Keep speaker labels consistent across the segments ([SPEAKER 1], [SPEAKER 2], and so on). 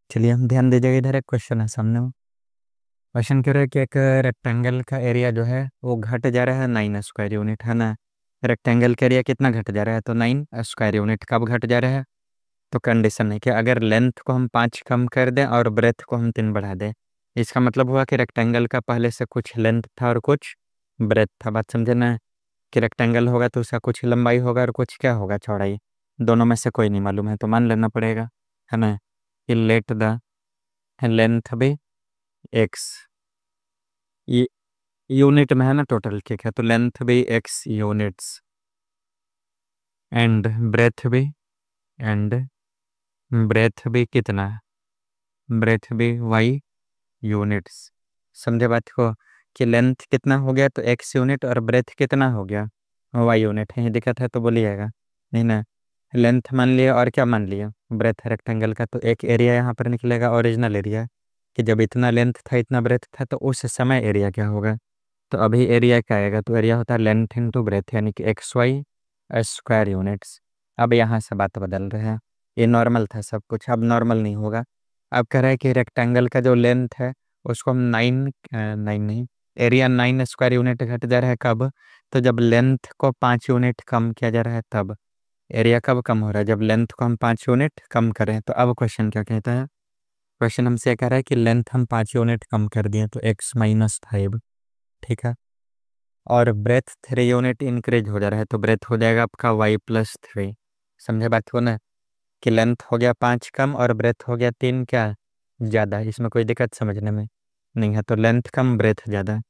[SPEAKER 1] चलिए हम ध्यान दीजिएगा, इधर एक क्वेश्चन है सामने में। क्वेश्चन कह रहा है कि एक रेक्टेंगल का एरिया जो है वो घट जा रहा है 9 स्क्वायर यूनिट, है ना। रेक्टेंगल का एरिया कितना घट जा रहा है, तो 9 स्क्वायर यूनिट। कब घट जा रहा है, तो कंडीशन है कि अगर लेंथ को हम 5 कम कर दें और ब्रेथ को हम 3 बढ़ा दें। इसका मतलब हुआ कि रेक्टेंगल का पहले से कुछ लेंथ था और कुछ ब्रेथ था। बात समझे ना, कि रेक्टेंगल होगा तो उसका कुछ लंबाई होगा और कुछ क्या होगा, चौड़ाई। दोनों में से कोई नहीं मालूम है तो मान लेना पड़ेगा, है ना। कि लेट द लेंथ भी एक्स, ये यूनिट में है ना टोटल, ठीक है। तो लेंथ भी X units and and breadth भी कितना है, ब्रेथ भी वाई यूनिट्स। समझे बात को, कि लेंथ कितना हो गया तो एक्स यूनिट और ब्रेथ कितना हो गया वाई यूनिट। है दिक्कत है तो बोलिएगा, नहीं ना। लेंथ मान लिया और क्या मान लिया, ब्रेथ रेक्टेंगल का। तो एक एरिया यहाँ पर निकलेगा, ओरिजिनल एरिया, कि जब इतना लेंथ था इतना ब्रेथ था तो उस समय एरिया क्या होगा। तो अभी एरिया क्या आएगा, तो एरिया होता है लेंथ इंटू ब्रेथ, यानी कि एक्स वाई स्क्वायर यूनिट्स। अब यहाँ से बात बदल रहे हैं, ये नॉर्मल था सब कुछ, अब नॉर्मल नहीं होगा। अब कह रहा है कि रेक्टेंगल का जो लेंथ है उसको हम 9 नहीं, एरिया 9 स्क्वायर यूनिट घट जा रहा है। कब, तो जब लेंथ को 5 यूनिट कम किया जा रहा है तब। एरिया कब कम हो रहा है, जब लेंथ को हम 5 यूनिट कम करें। तो अब क्वेश्चन क्या कहता है, क्वेश्चन हमसे कह रहा है कि लेंथ हम 5 यूनिट कम कर दिए तो x-5, ठीक है। और ब्रेथ 3 यूनिट इंक्रीज हो जा रहा है तो ब्रेथ हो जाएगा आपका y+3। समझे बात को ना, कि लेंथ हो गया 5 कम और ब्रेथ हो गया 3 क्या ज़्यादा। इसमें कोई दिक्कत समझने में नहीं है। तो लेंथ कम ब्रेथ ज़्यादा,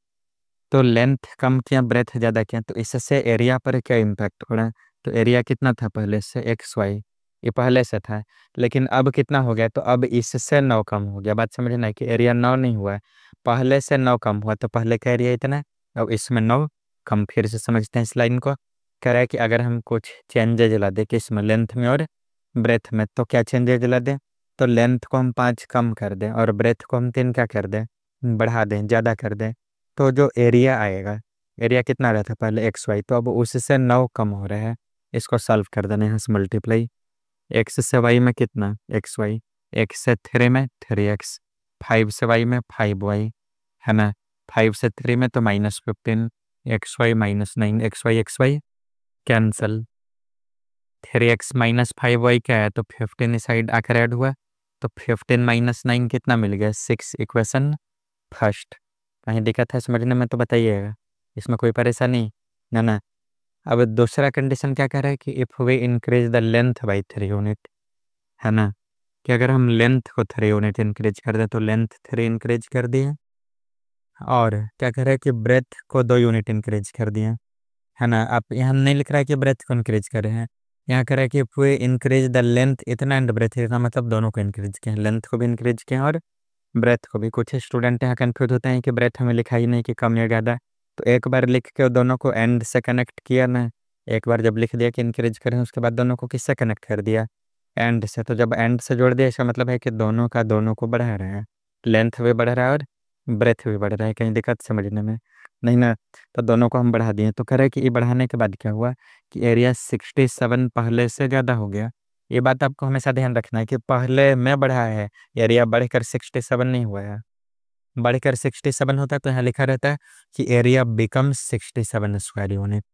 [SPEAKER 1] तो लेंथ कम किया ब्रेथ ज़्यादा किया, तो इससे एरिया पर क्या इम्पैक्ट हो रहा है। तो एरिया कितना था पहले से, एक्स वाई, ये पहले से था, लेकिन अब कितना हो गया, तो अब इससे 9 कम हो गया। बात समझना है कि एरिया 9 नहीं हुआ है, पहले से 9 कम हुआ। तो पहले का एरिया इतना, अब इसमें 9 कम। फिर से समझते हैं इस लाइन को। कह रहा है कि अगर हम कुछ चेंजेज ला दें कि इसमें लेंथ में और ब्रेथ में, तो क्या चेंजेज ला दें, तो लेंथ को हम 5 कम कर दें और ब्रेथ को हम 3 क्या कर दें, बढ़ा दें, ज़्यादा कर दें। तो जो एरिया आएगा, एरिया कितना रहता है पहले एक्स वाई, तो अब उससे 9 कम हो रहा है। इसको सॉल्व कर देना, यहाँ से मल्टीप्लाई। एक्स से वाई में कितना, एक्स वाई, एक्स से 3 में 3x, 5 से वाई में 5y, है ना। 5 से 3 में तो -15, XY -9, x Y cancel. 3x-5y क्या है, तो 15 इस साइड आकर ऐड हुआ, तो 15 - 9 कितना मिल गया, 6। Equation first. कहीं दिक्कत है समझने में तो बताइएगा, इसमें कोई परेशानी ना ना। अब दूसरा कंडीशन क्या कह रहा है कि if we increase the length by 3 unit, है ना। कि अगर हम लेंथ को 3 यूनिट इंक्रीज कर दें, तो लेंथ 3 इंक्रीज कर दिए, और क्या कह रहा है कि ब्रेथ को 2 यूनिट इंक्रीज कर दिए, है ना। आप यहाँ नहीं लिख रहा है कि ब्रेथ को इंक्रीज करे हैं, यहाँ कह रहा है कि if we increase the length इतना एंड ब्रेथ इतना, मतलब दोनों को इंक्रीज किए हैं, लेंथ को भी इंक्रीज किए हैं और ब्रेथ को भी। कुछ स्टूडेंट यहाँ कंफ्यूज होते हैं कि ब्रेथ हमें लिखा ही नहीं कि कम या ज़्यादा, तो एक बार लिख के दोनों को एंड से कनेक्ट किया ना। एक बार जब लिख दिया कि इंक्रीज करें, उसके बाद दोनों को किससे कनेक्ट कर दिया, एंड से। तो जब एंड से जोड़ दिया, इसका मतलब है कि दोनों का दोनों को बढ़ा रहे हैं, लेंथ भी बढ़ रहा है और ब्रेथ भी बढ़ रहा है। कहीं दिक्कत समझने में नहीं ना। तो दोनों को हम बढ़ा दिए, तो कह रहे हैं कि ये बढ़ाने के बाद क्या हुआ, कि एरिया 67 पहले से ज़्यादा हो गया। ये बात आपको हमेशा ध्यान रखना है कि पहले में बढ़ा है, एरिया बढ़कर 67 नहीं हुआ है। बढ़कर 67 होता है तो यहाँ लिखा रहता है कि एरिया बिकम 67 स्क्वायर यूनिट,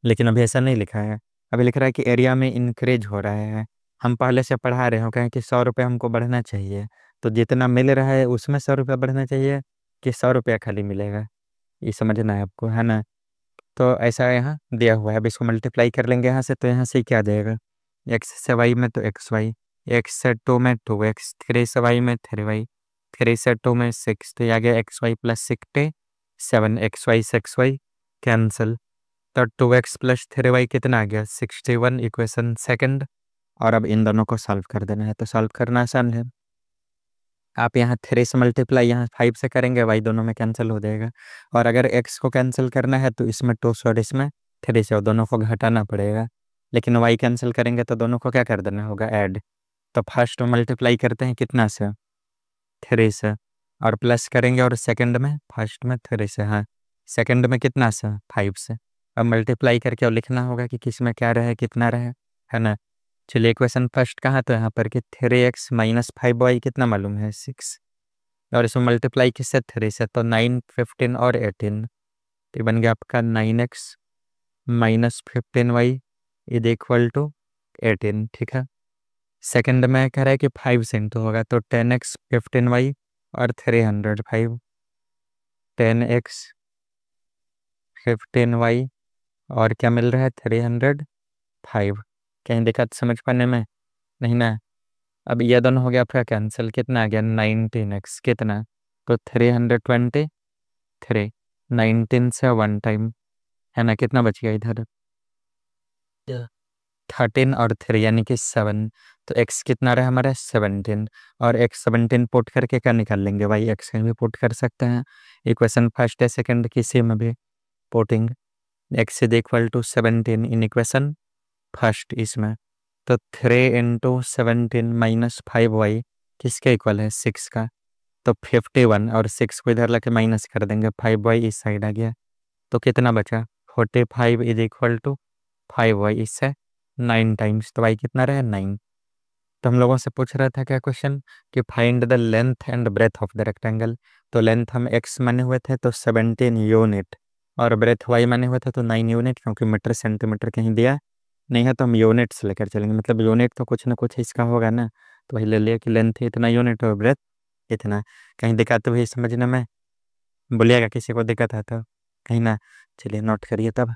[SPEAKER 1] लेकिन अभी ऐसा नहीं लिखा है। अभी लिख रहा है कि एरिया में इंक्रीज हो रहा है। हम पहले से पढ़ा रहे हो, कहें कि 100 रुपये हमको बढ़ना चाहिए, तो जितना मिल रहा है उसमें 100 रुपया बढ़ना चाहिए कि 100 रुपया खाली मिलेगा, ये समझना है आपको, है ना। तो ऐसा यहाँ दिया हुआ है। अब इसको मल्टीप्लाई कर लेंगे यहाँ से, तो यहाँ से क्या आ जाएगा, एक्स से वाई में तो एक्स वाई, एक्स से 2 में 2x, 3 से वाई में 3y, 3 से 2 में 6, तो ये आ गया XY+6 7, XY कैंसिल। तो 2x+3y कितना आ गया, 61। Equation second. और अब इन दोनों को सॉल्व कर देना है, तो सॉल्व करना आसान है। आप यहाँ 3 से मल्टीप्लाई यहाँ 5 से करेंगे, वाई दोनों में कैंसिल हो जाएगा। और अगर x को कैंसिल करना है तो इसमें 2 से और इसमें 3 से, और दोनों को घटाना पड़ेगा। लेकिन y कैंसिल करेंगे तो दोनों को क्या कर देना होगा, ऐड। तो फर्स्ट में मल्टीप्लाई करते हैं कितना से, 3 से, और प्लस करेंगे, और सेकंड में, फर्स्ट में 3 से, हाँ, सेकंड में कितना से, 5 से। अब मल्टीप्लाई करके और लिखना होगा कि किस में क्या रहे कितना रहे, है ना। चलिए क्वेश्चन फर्स्ट कहाँ तो यहाँ पर कि 3x माइनस 5y कितना मालूम है 6, और इसमें मल्टीप्लाई किससे 3 से, तो 9, 15 और 18, तो ये बन गया आपका 9x minus 15y is equal to 18। ठीक है, सेकंड में कह रहा है कि 5 से इंटू होगा, तो 10x 15y और 305, 10x 15y और क्या मिल रहा है 305। कहीं दिक्कत समझ पाने में नहीं ना। अब ये दोनों हो गया आपका कैंसिल, कितना आ गया 19x कितना, तो 323, 19 से 1 टाइम है ना, कितना बच गया इधर 13 और 3 यानी कि 7, तो x कितना रहा हमारा 17, और x 17 पुट करके क्या निकाल लेंगे भाई, x कहीं भी पुट कर सकते हैं, इक्वेशन फर्स्ट है सेकंड किसी में भी putting x is equal to 17 in equation first इसमें, तो 3 इंटू 17 माइनस 5y किसके इक्वल है 6 का, तो 51, और 6 को इधर लाके माइनस कर देंगे, 5y इस साइड आ गया, तो कितना बचा 45 इज इक्वल टू 5y, इससे 9 टाइम्स, तो y कितना रहा 9। तो हम लोगों से पूछ रहा था क्या क्वेश्चन कि find the length and breadth of the rectangle, तो लेंथ हम x माने हुए थे तो 17 यूनिट, और ब्रेथ y माने हुए थे तो 9 यूनिट, क्योंकि मीटर सेंटीमीटर कहीं दिया नहीं है तो हम यूनिट्स लेकर चलेंगे, मतलब यूनिट तो कुछ ना कुछ इसका होगा ना, तो वही ले लिया कि लेंथ इतना यूनिट और ब्रेथ इतना। कहीं दिक्कत हुई समझने में, बोलिएगा किसी को दिक्कत है तो कहीं ना, चलिए नोट करिए तब।